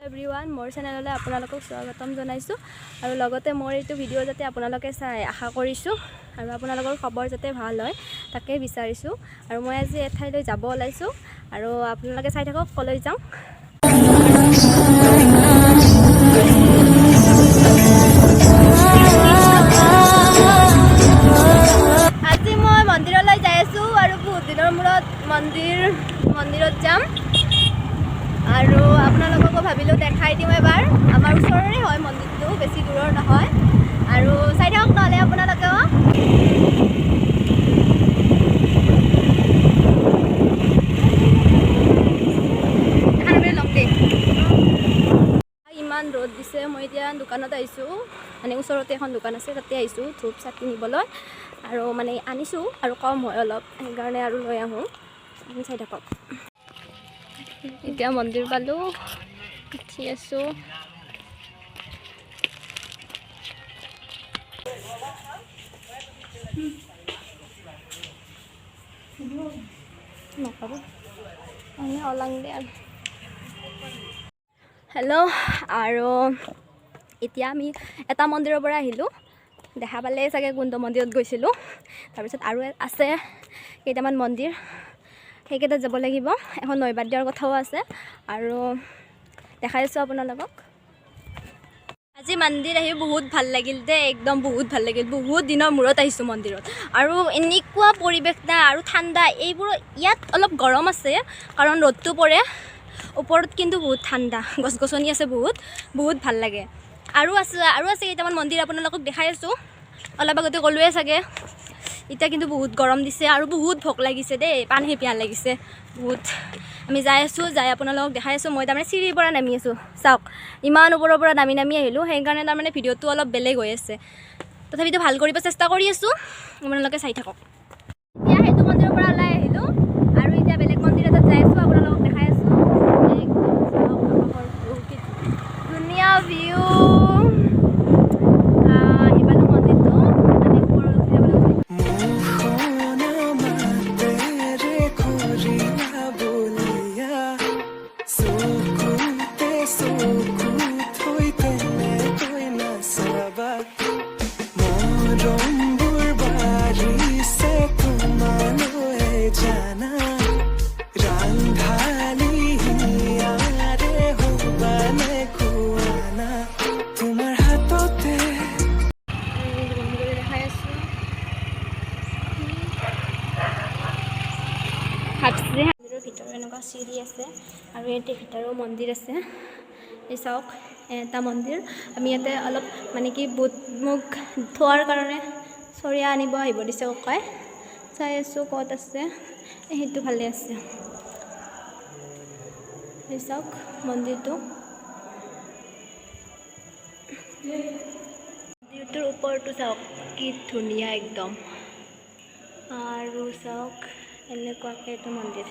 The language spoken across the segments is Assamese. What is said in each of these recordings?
এভৰিৱান মোৰ চেনেললৈ আপোনালোকক স্বাগতম জনাইছোঁ আৰু লগতে মোৰ এইটো ভিডিঅ' যাতে আপোনালোকে চাই আশা কৰিছোঁ আৰু আপোনালোকৰ খবৰ যাতে ভাল হয় তাকে বিচাৰিছোঁ আৰু মই আজি এঠাইলৈ যাব ওলাইছোঁ আৰু আপোনালোকে চাই থাকক কলৈ যাওঁ। আজি মই মন্দিৰলৈ যাই আছোঁ আৰু বহুত দিনৰ মূৰত মন্দিৰত যাম আৰু আপোনালোককো ভাবিলোঁ দেখাই দিম এবাৰ। আমাৰ ওচৰৰে হয় মন্দিৰটো, বেছি দূৰৰ নহয় আৰু চাই থাকক নহ'লে আপোনালোকেও। ইমান ৰ'দ দিছে, মই এতিয়া দোকানত আহিছোঁ, মানে ওচৰতে এখন দোকান আছে তাতে আহিছোঁ ধূপ চাকি নিবলৈ আৰু মানে আনিছোঁ আৰু কম হয় অলপ, সেইকাৰণে আৰু লৈ আহোঁ। চাই থাকক। এতিয়া মন্দিৰ পালোঁ, উঠি আছোঁ। হেল্ল' আৰু এতিয়া আমি এটা মন্দিৰৰ পৰা আহিলোঁ, দেখা পালে চাগে কোনটো মন্দিৰত গৈছিলোঁ। তাৰপিছত আৰু আছে কেইটামান মন্দিৰ, সেইকেইটাত যাব লাগিব। এখন নৈবাদ্যৰ কথাও আছে আৰু দেখাই আছোঁ আপোনালোকক। আজি মন্দিৰ আহি বহুত ভাল লাগিল দেই, একদম বহুত ভাল লাগিল। বহুত দিনৰ মূৰত আহিছোঁ মন্দিৰত আৰু এনেকুৱা পৰিৱেশ নাই আৰু ঠাণ্ডা। এইবোৰ ইয়াত অলপ গৰম আছে কাৰণ ৰ'দটো পৰে, ওপৰত কিন্তু বহুত ঠাণ্ডা, গছ গছনি আছে বহুত ভাল লাগে। আৰু আছে কেইটামান মন্দিৰ আপোনালোকক দেখাই আছোঁ, অলপ আগতে ক'লোৱে চাগে। এতিয়া কিন্তু বহুত গৰম দিছে আৰু বহুত ভোক লাগিছে দেই, পানী পিয়াহ লাগিছে বহুত। আমি যাই আছোঁ, যাই আপোনালোকক দেখাই আছোঁ। মই তাৰমানে চিৰিৰ পৰা নামি আছোঁ, চাওক ইমান ওপৰৰ পৰা নামি আহিলোঁ, সেইকাৰণে তাৰমানে ভিডিঅ'টো অলপ বেলেগ হৈ আছে। তথাপিতো ভাল কৰিব চেষ্টা কৰি আছোঁ, আপোনালোকে চাই থাকক। এতিয়া সেইটো মন্দিৰৰ পৰা ওলাই আহিলোঁ আৰু এতিয়া বেলেগ মন্দিৰ এটাত যাই আছোঁ, আপোনালোকক দেখাই আছোঁ। ধুনীয়া ভিউ। মন্দিৰৰ ভিতৰত এনেকুৱা চিৰি আছে আৰু ইয়াতে ভিতৰৰ মন্দিৰ আছে। এই চাওক এটা মন্দিৰ। আমি ইয়াতে অলপ মানে কি বুট মুখ থোৱাৰ কাৰণে চৰিয়া আনিব আহিব দিছে ককাই। চাই আছোঁ ক'ত আছে, সেইটো ভালে আছে। এই চাওক মন্দিৰটো, মন্দিৰটোৰ ওপৰটো চাওক কি ধুনীয়া একদম। আৰু চাওক এনেকুৱাকৈ এইটো মন্দিৰ।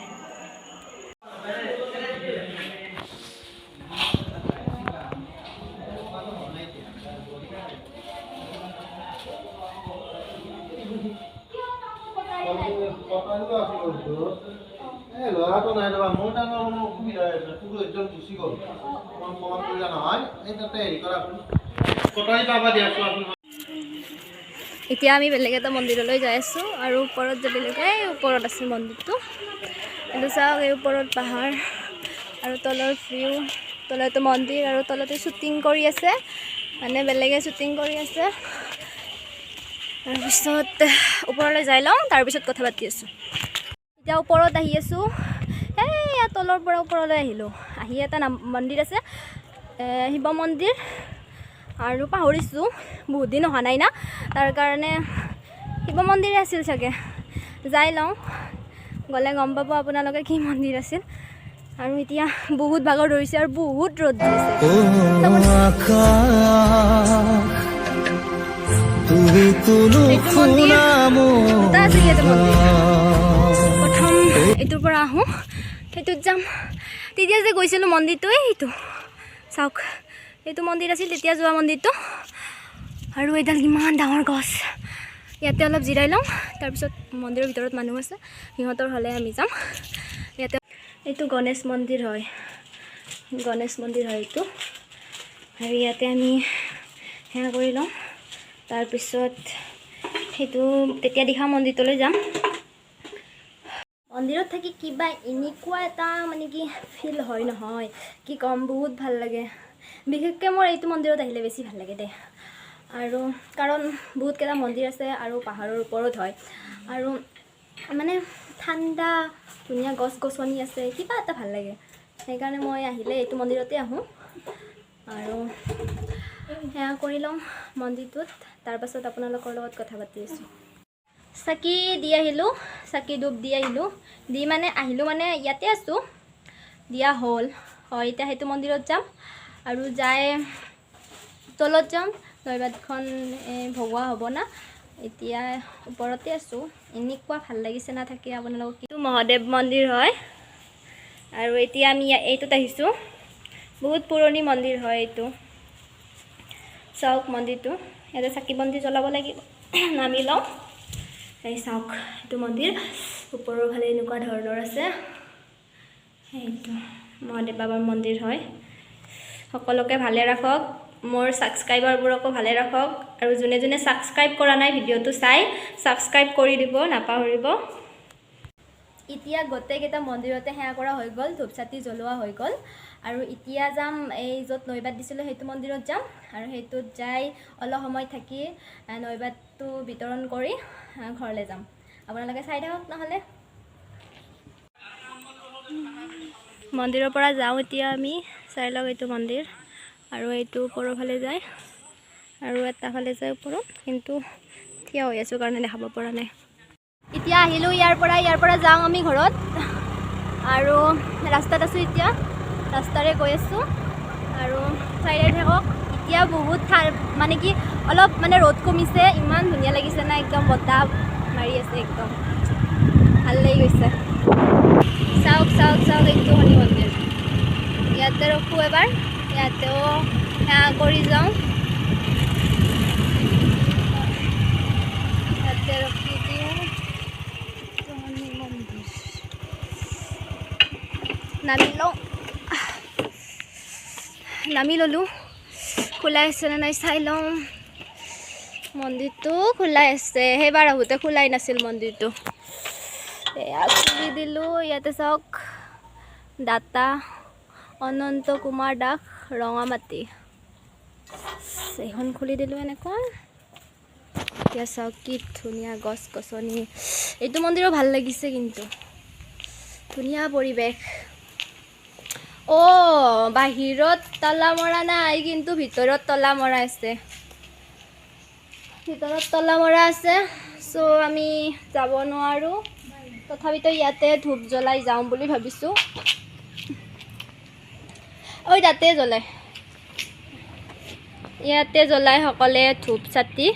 ল'ৰাটো নাই ৰবা, মোৰ তাৰমানে অসুবিধা হৈ আছে, তোৰ একদম গুচি গ'ল। মনত পৰিলা নহয়, এই তাতে হেৰি কৰা কটাৰী পাবা দিয়াচোন। এতিয়া আমি বেলেগ এটা মন্দিৰলৈ যাই আছোঁ আৰু ওপৰত যাব লাগে। এই ওপৰত আছে মন্দিৰটো, এইটো চাওক। এই ওপৰত পাহাৰ আৰু তলৰ ভিউ, তলতো মন্দিৰ আৰু তলতে শ্বুটিং কৰি আছে, মানে বেলেগে শ্বুটিং কৰি আছে। তাৰপিছত ওপৰলৈ যাই লওঁ, তাৰপিছত কথা পাতি আছোঁ। এতিয়া ওপৰত আহি আছোঁ, এই তলৰ পৰা ওপৰলৈ আহিলোঁ। আহি এটা মন্দিৰ আছে, শিৱ মন্দিৰ, আৰু পাহৰিছোঁ, বহুত দিন অহা নাই না, তাৰ কাৰণে শিৱ মন্দিৰে আছিল চাগে। যাই লওঁ, গ'লে গম পাব আপোনালোকে কি মন্দিৰ আছিল। আৰু এতিয়া বহুত ভাগৰ ধৰিছে আৰু বহুত ৰ'দ দিছে। প্ৰথম এইটোৰ পৰা আহোঁ, সেইটোত যাম। তেতিয়া যে গৈছিলোঁ মন্দিৰটো, সেইটো চাওক, এইটো মন্দিৰ আছিল তেতিয়া যোৱা মন্দিৰটো। আৰু এডাল ইমান ডাঙৰ গছ, ইয়াতে অলপ জিৰাই লওঁ, তাৰপিছত মন্দিৰৰ ভিতৰত মানুহ আছে, সিহঁতৰ হ'লে আমি যাম। ইয়াতে এইটো গণেশ মন্দিৰ হয়, গণেশ মন্দিৰ হয় এইটো আৰু ইয়াতে আমি সেৱা কৰি লওঁ তাৰপিছত সেইটো তেতিয়া দিখা মন্দিৰটোলৈ যাম মন্দিৰত থাকি কিবা এনেকুৱা এটা মানে কি ফিল হয় নহয় কি ক'ম বহুত ভাল লাগে বিশেষকৈ মোৰ এইটো মন্দিৰত আহিলে বেছি ভাল লাগে দে আৰু কাৰণ বহুতকেইটা মন্দিৰ আছে আৰু পাহাৰৰ ওপৰত হয় আৰু মানে ঠাণ্ডা ধুনীয়া গছ গছনি আছে কিবা এটা ভাল লাগে সেইকাৰণে মই আহিলে এইটো মন্দিৰতে আহোঁ আৰু সেয়া কৰি লওঁ মন্দিৰটোত তাৰপাছত আপোনালোকৰ লগত কথা পাতি আছোঁ চাকি দি আহিলোঁ চাকি ধূপ দি আহিলোঁ দি মানে আহিলোঁ মানে ইয়াতে আছোঁ দিয়া হ'ল হয় এতিয়া সেইটো মন্দিৰত যাম আৰু যাই তলত যাম নৈবাতখন ভগোৱা হ'ব না এতিয়া ওপৰতে আছোঁ এনেকুৱা ভাল লাগিছে না থাকি আপোনালোকক এইটো মহাদেৱ মন্দিৰ হয় আৰু এতিয়া আমি এইটোত আহিছোঁ বহুত পুৰণি মন্দিৰ হয় এইটো চাওক মন্দিৰটো ইয়াতে চাকি বন্তি জ্বলাব লাগিব নামি লওঁ এই চাওক এইটো মন্দিৰ ওপৰৰ ফালে এনেকুৱা ধৰণৰ আছে এইটো মহাদেৱ বাবাৰ মন্দিৰ হয় সকলোকে ভালে ৰাখক মোৰ ছাবস্ক্ৰাইবাৰবোৰকো ভালে ৰাখক আৰু যোনে যোনে ছাবস্ক্ৰাইব কৰা নাই ভিডিঅ'টো চাই ছাবস্ক্ৰাইব কৰি দিব নাপাহৰিব এতিয়া গোটেইকেইটা মন্দিৰতে সেৱা কৰা হৈ গ'ল ধূপ চাতি জ্বলোৱা হৈ গ'ল আৰু এতিয়া যাম এই য'ত নৈবাত দিছিলোঁ সেইটো মন্দিৰত যাম আৰু সেইটোত যাই অলপ সময় থাকি নৈবাতটো বিতৰণ কৰি ঘৰলৈ যাম আপোনালোকে চাই থাকক নহ'লে মন্দিৰৰ পৰা যাওঁ এতিয়া আমি চাই লওক এইটো মন্দিৰ আৰু এইটো ওপৰৰ ফালে যায় আৰু এটা ফালে যায় ওপৰত কিন্তু থিয় হৈ আছোঁ কাৰণে দেখাব পৰা নাই এতিয়া আহিলোঁ ইয়াৰ পৰা যাওঁ আমি ঘৰত আৰু ৰাস্তাত আছোঁ এতিয়া ৰাস্তাৰে গৈ আছোঁ আৰু চাই থাকক এতিয়া বহুত মানে কি অলপ মানে ৰ'দ কমিছে ইমান ধুনীয়া লাগিছে না একদম বতাহ মাৰি আছে একদম ভাল লাগি গৈছে চাওক চাওক চাওক এইটো শনি মন্দিৰ ইয়াতে ৰখোঁ এবাৰ ইয়াতেও সেৱা কৰি যাওঁ ইয়াতে ৰখি দিওঁ শনি মন্দিৰ নামি ল'লোঁ খোলাই আছেনে নাই চাই লওঁ মন্দিৰটো খোলাই আছে সেইবাৰ আহোঁতে খোলাই নাছিল মন্দিৰটো এয়া খুলি দিলোঁ ইয়াতে চাওক দাতা অনন্ত কুমাৰ দাস ৰঙামাটি এইখন খুলি দিলোঁ এনেকুৱা এতিয়া চাওক কি ধুনীয়া গছ গছনি এইটো মন্দিৰো ভাল লাগিছে কিন্তু ধুনীয়া পৰিৱেশ বাহিৰত তলা মৰা নাই কিন্তু ভিতৰত তলা মৰা আছে চ' আমি যাব নোৱাৰোঁ তথাপিতো ইয়াতে ধূপ জ্বলাই যাওঁ বুলি ভাবিছোঁ তাতে ইয়াতে জ্বলাই সকলে ধূপ চাতি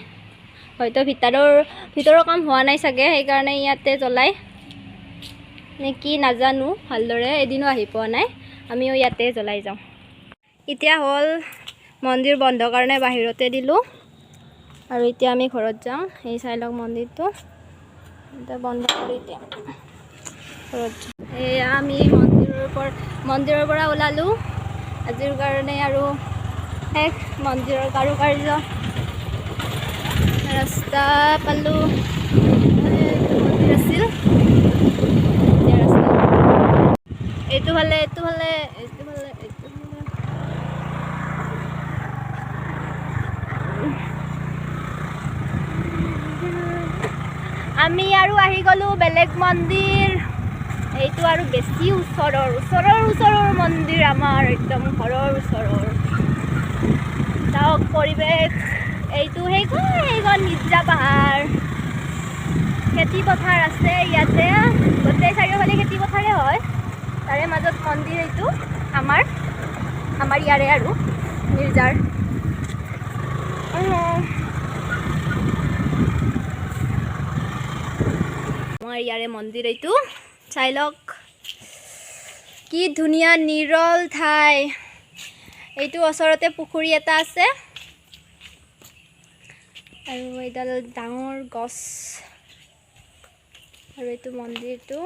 হয়তো ভিতৰৰ কাম হোৱা নাই চাগে সেইকাৰণে ইয়াতে জ্বলাই নে কি নাজানো ভালদৰে এদিনো আহি পোৱা নাই আমিও ইয়াতে জ্বলাই যাওঁ এতিয়া হ'ল মন্দিৰ বন্ধ কাৰণে বাহিৰতে দিলোঁ আৰু এতিয়া আমি ঘৰত যাওঁ এই চাই লওক মন্দিৰটো এতিয়া বন্ধ কৰি এতিয়া ঘৰত এয়া আমি মন্দিৰৰ পৰা ওলালোঁ আজিৰ কাৰণে আৰু শেষ মন্দিৰৰ কাৰুকাৰ্য ৰাস্তা পালোঁ মন্দিৰ আছিল এইটো ফালে আমি আৰু আহি গ'লোঁ বেলেগ মন্দিৰ এইটো আৰু বেছি ওচৰৰ মন্দিৰ আমাৰ একদম ঘৰৰ ওচৰৰ চাওক পৰিৱেশ এইটো সেইখন মিৰ্জা পাহাৰ খেতি পথাৰ আছে ইয়াতে গোটেই চাৰিওফালে খেতি পথাৰে হয় তাৰে মাজত মন্দিৰ এইটো আমাৰ ইয়াৰে আৰু মিৰ্জাৰ আমাৰ ইয়াৰে মন্দিৰ এইটো চাই লওক কি ধুনীয়া নিৰল ঠাই এইটো ওচৰতে পুখুৰী এটা আছে আৰু এইডাল ডাঙৰ গছ আৰু এইটো মন্দিৰটো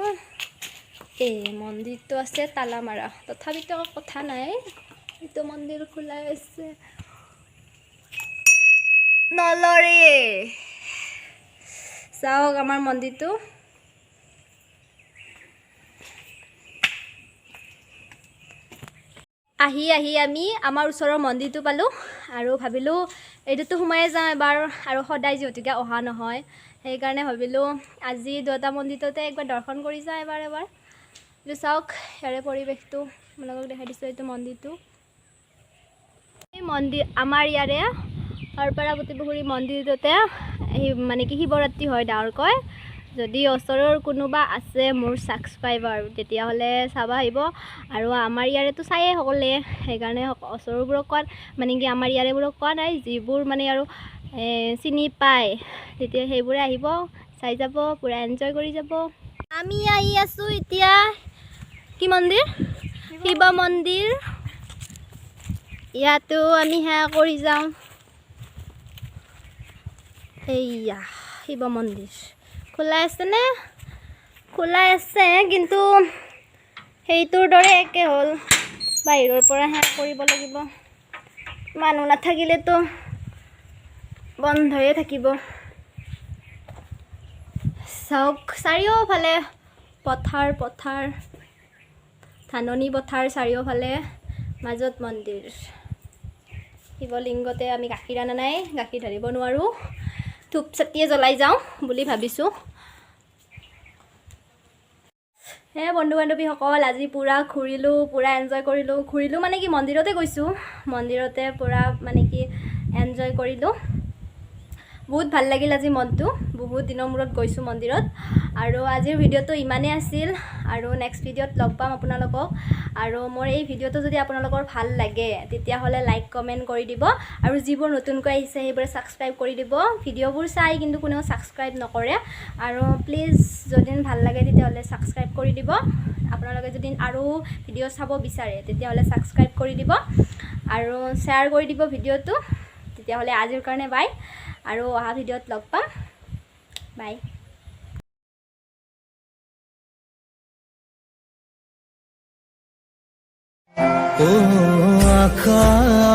এই মন্দিৰটো আছে তালা মাৰা, তথাপিতো কথা নাই, এইটো মন্দিৰ খোলাই আছে, নলৰে। চাওক আমাৰ মন্দিৰটো। আহি আমি আমাৰ ওচৰৰ মন্দিৰটো পালোঁ আৰু ভাবিলোঁ এইটোতো সোমাই যাওঁ এবাৰ, আৰু সদায় যিহেতুকে অহা নহয়, সেইকাৰণে ভাবিলোঁ আজি দুটা মন্দিৰতে একবাৰ দৰ্শন কৰি যাওঁ এবাৰ। এইটো চাওক, ইয়াৰে পৰিৱেশটো আপোনালোকক দেখাই দিছোঁ। এইটো মন্দিৰটো, এই মন্দিৰ আমাৰ ইয়াৰে হৰপাৰা বুটিপুখুৰী মন্দিৰটোতে মানে কি শিৱৰাত্ৰি হয় ডাঙৰকৈ। যদি ওচৰৰ কোনোবা আছে মোৰ ছাবস্ক্ৰাইবাৰ, তেতিয়াহ'লে চাব আহিব। আৰু আমাৰ ইয়াৰেতো চায়েই সকলোৱে, সেইকাৰণে ওচৰবোৰক কোৱা মানে কি আমাৰ ইয়াৰেবোৰক কোৱা নাই, যিবোৰ মানে আৰু চিনি পায় তেতিয়া সেইবোৰে আহিব, চাই যাব, পূৰা এনজয় কৰি যাব। আমি আহি আছোঁ এতিয়া কি মন্দিৰ? শিৱ মন্দিৰ। ইয়াতো আমি সেৱা কৰি যাওঁ। এইয়া শিৱ মন্দিৰ খোলাই আছেনে? খোলাই আছে, কিন্তু সেইটোৰ দৰে একে হ'ল, বাহিৰৰ পৰা সেৱা কৰিব লাগিব। মানুহ নাথাকিলেতো বন্ধয়ে থাকিব। চাওক চাৰিওফালে পথাৰ ধাননি পথাৰ, চাৰিওফালে মাজত মন্দিৰ। শিৱলিংগতে আমি গাখীৰ অনা নাই, গাখীৰ ঢালিব নোৱাৰোঁ, ধূপ চাতিয়ে জ্বলাই যাওঁ বুলি ভাবিছোঁ। বন্ধু বান্ধৱীসকল, আজি পূৰা ঘূৰিলোঁ, পূৰা এনজয় কৰিলোঁ। ঘূৰিলোঁ মানে কি মন্দিৰতে গৈছোঁ, মন্দিৰতে পূৰা মানে কি এনজয় কৰিলোঁ। বহুত ভাল লাগিল আজি মনটো, বহুত দিনৰ মূৰত গৈছোঁ মন্দিৰত। আৰু আজিৰ ভিডিঅ'টো ইমানেই আছিল, আৰু নেক্সট ভিডিঅ'ত লগ পাম আপোনালোকক। আৰু মোৰ এই ভিডিঅ'টো যদি আপোনালোকৰ ভাল লাগে তেতিয়াহ'লে লাইক কমেণ্ট কৰি দিব, আৰু যিবোৰ নতুনকৈ আহিছে সেইবোৰে ছাবস্ক্ৰাইব কৰি দিব। ভিডিঅ'বোৰ চাই কিন্তু কোনেও ছাবস্ক্ৰাইব নকৰে, আৰু প্লিজ যদি ভাল লাগে তেতিয়াহ'লে ছাবস্ক্ৰাইব কৰি দিব। আপোনালোকে যদি আৰু ভিডিঅ' চাব বিচাৰে তেতিয়াহ'লে ছাবস্ক্ৰাইব কৰি দিব আৰু শ্বেয়াৰ কৰি দিব ভিডিঅ'টো। তেতিয়াহ'লে আজিৰ কাৰণে বাই, আৰু অহা ভিডিঅ'ত লগ পাম, বাই। ओ आका